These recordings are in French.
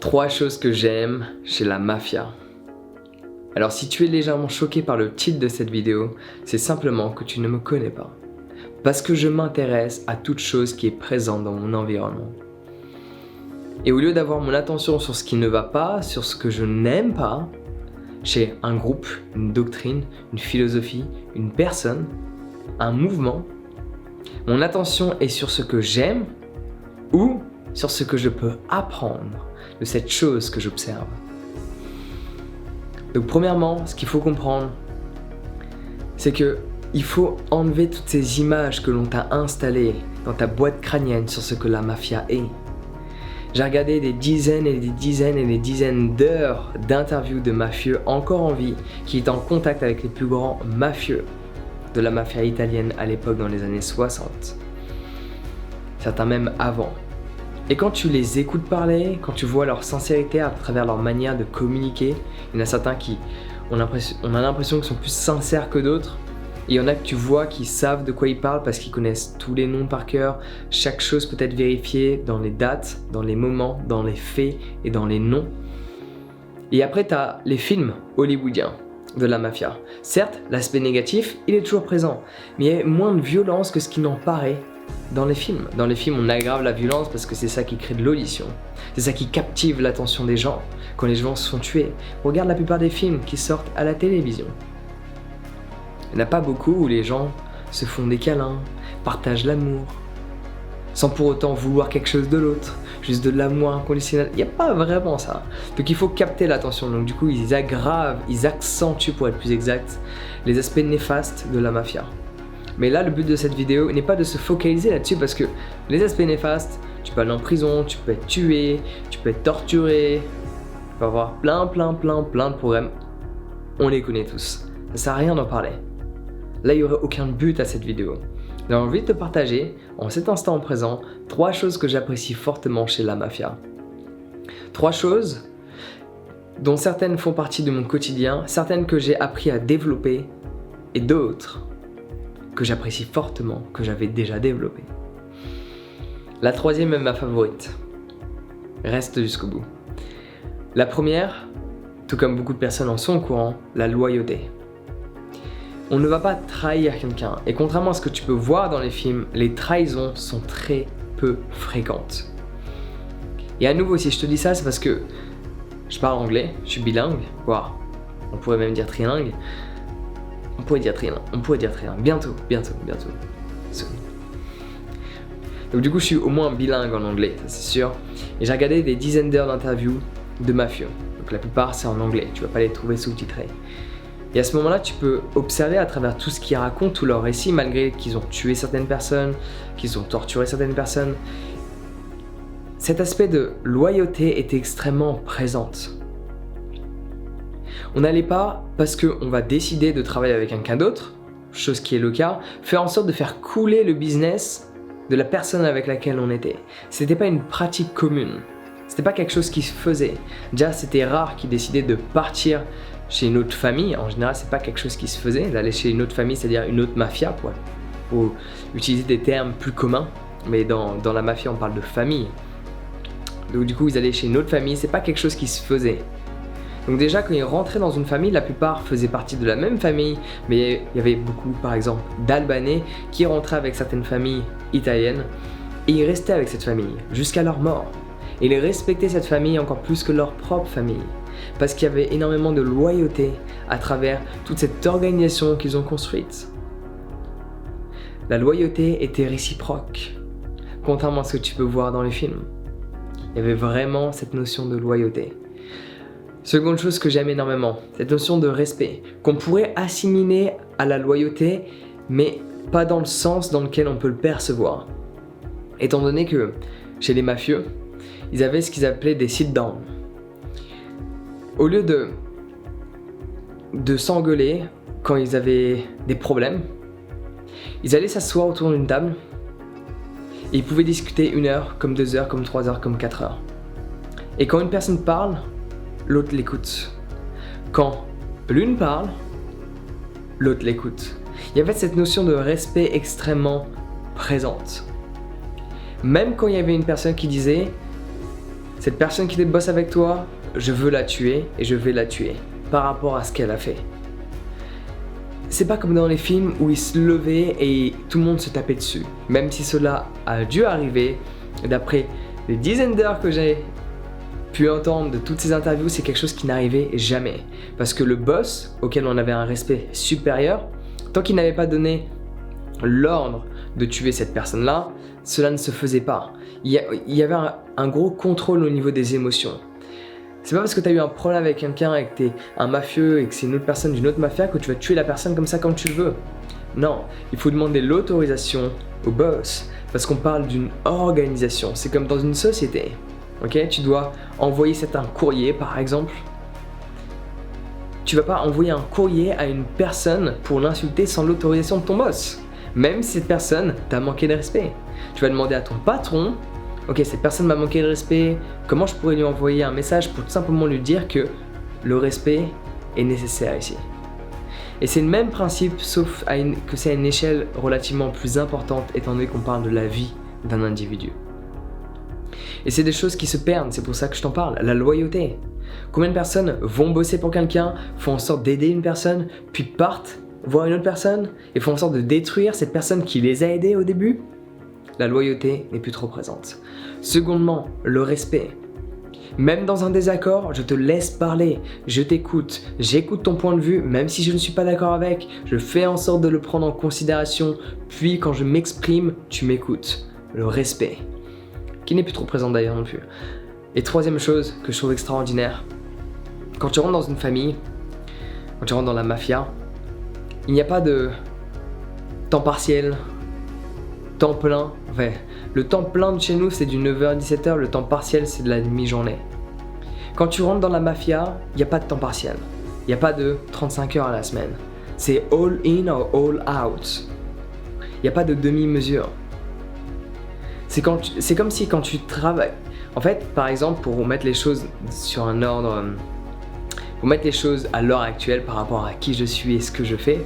3 choses que j'aime chez la mafia. Alors si tu es légèrement choqué par le titre de cette vidéo, c'est simplement que tu ne me connais pas. Parce que je m'intéresse à toute chose qui est présente dans mon environnement. Et au lieu d'avoir mon attention sur ce qui ne va pas, sur ce que je n'aime pas, chez un groupe, une doctrine, une philosophie, une personne, un mouvement, mon attention est sur ce que j'aime ou sur ce que je peux apprendre de cette chose que j'observe. Donc premièrement, ce qu'il faut comprendre, c'est que il faut enlever toutes ces images que l'on t'a installées dans ta boîte crânienne sur ce que la mafia est. J'ai regardé des dizaines et des dizaines et des dizaines d'heures d'interviews de mafieux encore en vie qui étaient en contact avec les plus grands mafieux de la mafia italienne à l'époque dans les années 60. Certains même avant. Et quand tu les écoutes parler, quand tu vois leur sincérité à travers leur manière de communiquer, il y en a certains qui on a l'impression qu'ils sont plus sincères que d'autres. Et il y en a que tu vois qui savent de quoi ils parlent parce qu'ils connaissent tous les noms par cœur. Chaque chose peut être vérifiée dans les dates, dans les moments, dans les faits et dans les noms. Et après, tu as les films hollywoodiens de la mafia. Certes, l'aspect négatif, il est toujours présent, mais il y a moins de violence que ce qui n'en paraît dans les films. Dans les films, on aggrave la violence parce que c'est ça qui crée de l'audition. C'est ça qui captive l'attention des gens quand les gens se font tuer. Regarde la plupart des films qui sortent à la télévision. Il n'y en a pas beaucoup où les gens se font des câlins, partagent l'amour, sans pour autant vouloir quelque chose de l'autre, juste de l'amour inconditionnel. Il n'y a pas vraiment ça. Donc il faut capter l'attention. Donc du coup, ils aggravent, ils accentuent pour être plus exact, les aspects néfastes de la mafia. Mais là, le but de cette vidéo n'est pas de se focaliser là-dessus parce que les aspects néfastes, tu peux aller en prison, tu peux être tué, tu peux être torturé, tu peux avoir plein de problèmes. On les connaît tous. Ça sert à rien d'en parler. Là, il n'y aurait aucun but à cette vidéo. J'ai envie de te partager, en cet instant présent, 3 choses que j'apprécie fortement chez la mafia. 3 choses dont certaines font partie de mon quotidien, certaines que j'ai appris à développer et d'autres que j'apprécie fortement, que j'avais déjà développées. La 3e est ma favorite. Reste jusqu'au bout. La première, tout comme beaucoup de personnes en sont au courant, la loyauté. On ne va pas trahir quelqu'un, et contrairement à ce que tu peux voir dans les films, les trahisons sont très peu fréquentes. Et à nouveau, si je te dis ça, c'est parce que je parle anglais, je suis bilingue, voire on pourrait même dire trilingue. On pourrait dire trilingue, bientôt. Soon. Donc du coup, je suis au moins bilingue en anglais, ça c'est sûr. Et j'ai regardé des dizaines d'heures d'interviews de mafieux. Donc la plupart, c'est en anglais, tu vas pas les trouver sous-titrés. Et à ce moment-là, tu peux observer à travers tout ce qu'ils racontent, tout leur récit, malgré qu'ils ont tué certaines personnes, qu'ils ont torturé certaines personnes. Cet aspect de loyauté est extrêmement présent. On n'allait pas, parce qu'on va décider de travailler avec quelqu'un d'autre, chose qui est le cas, faire en sorte de faire couler le business de la personne avec laquelle on était. C'était pas une pratique commune. C'était pas quelque chose qui se faisait. Déjà, c'était rare qu'ils décidaient de partir chez une autre famille. En général, c'est pas quelque chose qui se faisait. D'aller chez une autre famille, c'est-à-dire une autre mafia, pour utiliser des termes plus communs. Mais dans la mafia, on parle de famille. Donc du coup, ils allaient chez une autre famille. C'est pas quelque chose qui se faisait. Donc déjà, quand ils rentraient dans une famille, la plupart faisaient partie de la même famille, mais il y avait beaucoup, par exemple, d'Albanais qui rentraient avec certaines familles italiennes et ils restaient avec cette famille jusqu'à leur mort. Et ils respectaient cette famille encore plus que leur propre famille, parce qu'il y avait énormément de loyauté à travers toute cette organisation qu'ils ont construite. La loyauté était réciproque, contrairement à ce que tu peux voir dans les films. Il y avait vraiment cette notion de loyauté. Seconde chose que j'aime énormément, cette notion de respect, qu'on pourrait assimiler à la loyauté, mais pas dans le sens dans lequel on peut le percevoir. Étant donné que chez les mafieux, ils avaient ce qu'ils appelaient des sit-down. Au lieu de s'engueuler quand ils avaient des problèmes, ils allaient s'asseoir autour d'une table et ils pouvaient discuter 1 heure, comme 2 heures, comme 3 heures, comme 4 heures. Et quand une personne parle, l'autre l'écoute. Quand l'une parle, l'autre l'écoute. Il y avait cette notion de respect extrêmement présente. Même quand il y avait une personne qui disait Cette personne qui bosse avec toi, je veux la tuer et je vais la tuer par rapport à ce qu'elle a fait. C'est pas comme dans les films où ils se levaient et tout le monde se tapait dessus. Même si cela a dû arriver, d'après les dizaines d'heures que j'ai pu entendre de toutes ces interviews, c'est quelque chose qui n'arrivait jamais. Parce que le boss, auquel on avait un respect supérieur, tant qu'il n'avait pas donné l'ordre de tuer cette personne-là, cela ne se faisait pas. Il y avait un gros contrôle au niveau des émotions. C'est pas parce que tu as eu un problème avec quelqu'un et que tu es un mafieux et que c'est une autre personne d'une autre mafia que tu vas tuer la personne comme ça quand tu le veux. Non, il faut demander l'autorisation au boss parce qu'on parle d'une organisation. C'est comme dans une société. Ok, tu dois envoyer un courrier par exemple. Tu vas pas envoyer un courrier à une personne pour l'insulter sans l'autorisation de ton boss. Même si cette personne t'a manqué de respect. Tu vas demander à ton patron, ok, cette personne m'a manqué de respect, comment je pourrais lui envoyer un message pour tout simplement lui dire que le respect est nécessaire ici. Et c'est le même principe, sauf que c'est à une échelle relativement plus importante, étant donné qu'on parle de la vie d'un individu. Et c'est des choses qui se perdent, c'est pour ça que je t'en parle, la loyauté. Combien de personnes vont bosser pour quelqu'un, font en sorte d'aider une personne, puis partent voir une autre personne et font en sorte de détruire cette personne qui les a aidés au début? La loyauté n'est plus trop présente. Secondement, le respect. Même dans un désaccord, je te laisse parler, je t'écoute, j'écoute ton point de vue, même si je ne suis pas d'accord avec, je fais en sorte de le prendre en considération, puis quand je m'exprime, tu m'écoutes. Le respect, qui n'est plus trop présent d'ailleurs non plus. Et troisième chose que je trouve extraordinaire, quand tu rentres dans une famille, quand tu rentres dans la mafia, il n'y a pas de temps partiel, temps plein. Ouais. Le temps plein de chez nous, c'est du 9h à 17h, le temps partiel, c'est de la demi-journée. Quand tu rentres dans la mafia, il n'y a pas de temps partiel. Il n'y a pas de 35 heures à la semaine. C'est all in or all out. Il n'y a pas de demi-mesure. C'est comme si quand tu travailles... En fait, par exemple, pour mettre les choses sur un ordre... Pour mettre les choses à l'heure actuelle par rapport à qui je suis et ce que je fais,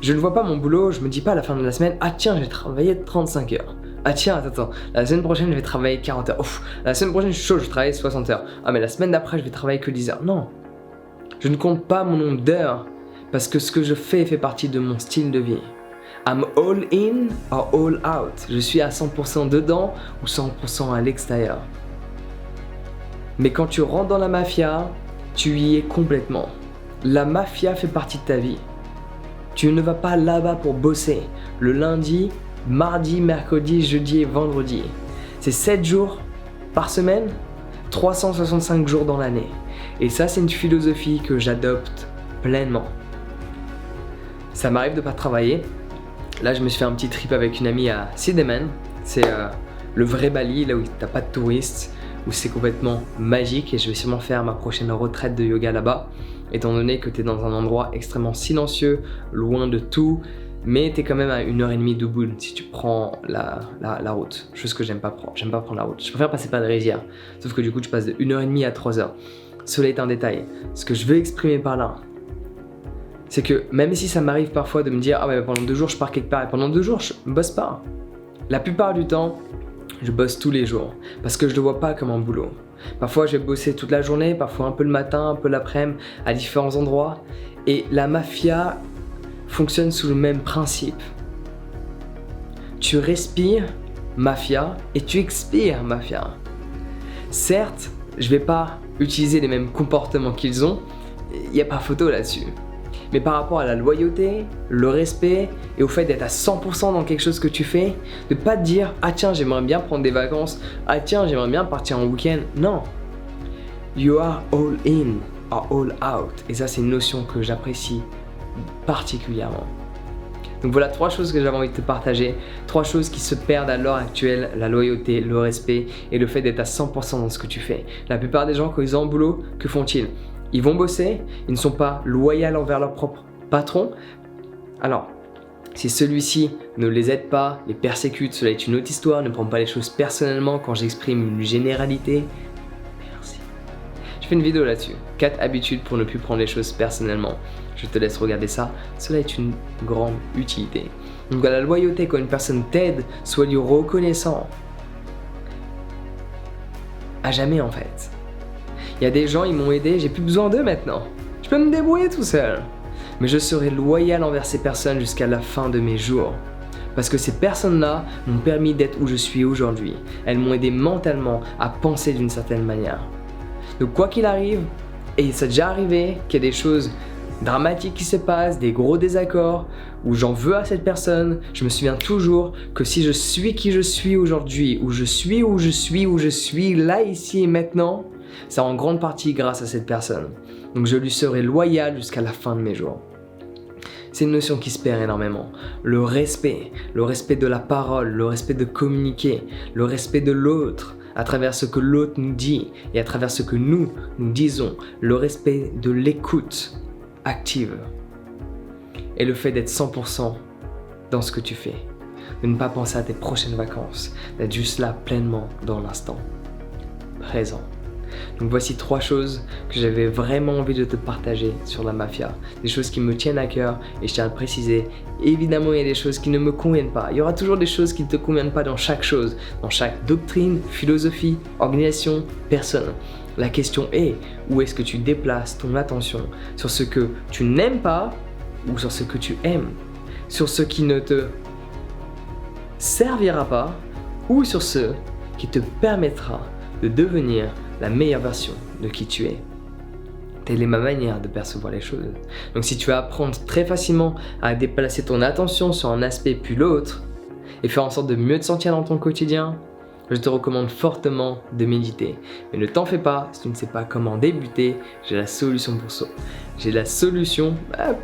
je ne vois pas mon boulot, je me dis pas à la fin de la semaine, ah tiens, j'ai travaillé 35 heures. Ah tiens, attends, la semaine prochaine, je vais travailler 40 heures. Ouf, la semaine prochaine, je suis chaud, je vais travailler 60 heures. Ah, mais la semaine d'après, je vais travailler que 10 heures. Non. Je ne compte pas mon nombre d'heures parce que ce que je fais fait partie de mon style de vie. I'm all in or all out. Je suis à 100% dedans ou 100% à l'extérieur. Mais quand tu rentres dans la mafia, tu y es complètement. La mafia fait partie de ta vie. Tu ne vas pas là-bas pour bosser. Le lundi, mardi, mercredi, jeudi et vendredi. C'est 7 jours par semaine, 365 jours dans l'année. Et ça, c'est une philosophie que j'adopte pleinement. Ça m'arrive de pas travailler. Là, je me suis fait un petit trip avec une amie à Sidemen. C'est le vrai Bali, là où t'as pas de touristes, où c'est complètement magique. Et je vais sûrement faire ma prochaine retraite de yoga là-bas, étant donné que t'es dans un endroit extrêmement silencieux, loin de tout, mais t'es quand même à 1h30 d'Ubud si tu prends la route. Chose que j'aime pas prendre la route. Je préfère passer par des rivières, sauf que du coup tu passes de 1h30 à 3h. Cela est un détail. Ce que je veux exprimer par là, c'est que même si ça m'arrive parfois de me dire « Ah ouais, pendant 2 jours je pars quelque part et pendant 2 jours je bosse pas », la plupart du temps, je bosse tous les jours parce que je le vois pas comme un boulot. Parfois je vais bosser toute la journée, parfois un peu le matin, un peu l'après-midi, à différents endroits. Et la mafia fonctionne sous le même principe. Tu respires mafia et tu expires mafia. Certes, je vais pas utiliser les mêmes comportements qu'ils ont, il n'y a pas photo là-dessus. Mais par rapport à la loyauté, le respect et au fait d'être à 100% dans quelque chose que tu fais, de pas te dire « Ah tiens, j'aimerais bien prendre des vacances. Ah tiens, j'aimerais bien partir en week-end. » Non. You are all in or all out. Et ça, c'est une notion que j'apprécie particulièrement. Donc voilà 3 choses que j'avais envie de te partager. 3 choses qui se perdent à l'heure actuelle: la loyauté, le respect et le fait d'être à 100% dans ce que tu fais. La plupart des gens, quand ils ont un boulot, que font-ils? Ils vont bosser, ils ne sont pas loyaux envers leur propre patron. Alors, si celui-ci ne les aide pas, les persécute, cela est une autre histoire. Ne prends pas les choses personnellement quand j'exprime une généralité. Merci. Je fais une vidéo là-dessus. 4 habitudes pour ne plus prendre les choses personnellement. Je te laisse regarder ça. Cela est une grande utilité. Donc à la loyauté, quand une personne t'aide, sois lui reconnaissant. À jamais en fait. Il y a des gens, ils m'ont aidé, j'ai plus besoin d'eux maintenant. Je peux me débrouiller tout seul. Mais je serai loyal envers ces personnes jusqu'à la fin de mes jours. Parce que ces personnes-là m'ont permis d'être où je suis aujourd'hui. Elles m'ont aidé mentalement à penser d'une certaine manière. Donc quoi qu'il arrive, et ça a déjà arrivé qu'il y a des choses dramatiques qui se passent, des gros désaccords, où j'en veux à cette personne, je me souviens toujours que si je suis qui je suis aujourd'hui, où je suis là, ici et maintenant, c'est en grande partie grâce à cette personne. Donc je lui serai loyal jusqu'à la fin de mes jours. C'est une notion qui se perd énormément. Le respect de la parole, le respect de communiquer, le respect de l'autre, à travers ce que l'autre nous dit et à travers ce que nous disons, le respect de l'écoute active et le fait d'être 100% dans ce que tu fais, de ne pas penser à tes prochaines vacances, d'être juste là pleinement dans l'instant présent. Donc voici 3 choses que j'avais vraiment envie de te partager sur la mafia. Des choses qui me tiennent à cœur et je tiens à le préciser. Évidemment, il y a des choses qui ne me conviennent pas. Il y aura toujours des choses qui ne te conviennent pas dans chaque chose, dans chaque doctrine, philosophie, organisation, personne. La question est, où est-ce que tu déplaces ton attention? Sur ce que tu n'aimes pas ou sur ce que tu aimes? Sur ce qui ne te servira pas ou sur ce qui te permettra de devenir la meilleure version de qui tu es. Telle est ma manière de percevoir les choses. Donc si tu veux apprendre très facilement à déplacer ton attention sur un aspect puis l'autre et faire en sorte de mieux te sentir dans ton quotidien, je te recommande fortement de méditer. Mais ne t'en fais pas, si tu ne sais pas comment débuter, j'ai la solution pour ça. J'ai la solution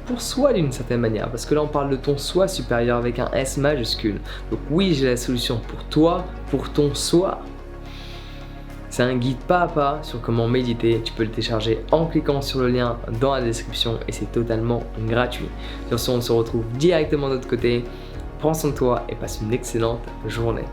pour soi d'une certaine manière, parce que là on parle de ton soi supérieur avec un S majuscule. Donc oui, j'ai la solution pour toi, pour ton soi. C'est un guide pas à pas sur comment méditer. Tu peux le télécharger en cliquant sur le lien dans la description et c'est totalement gratuit. Sur ce, on se retrouve directement de l'autre côté. Prends soin de toi et passe une excellente journée.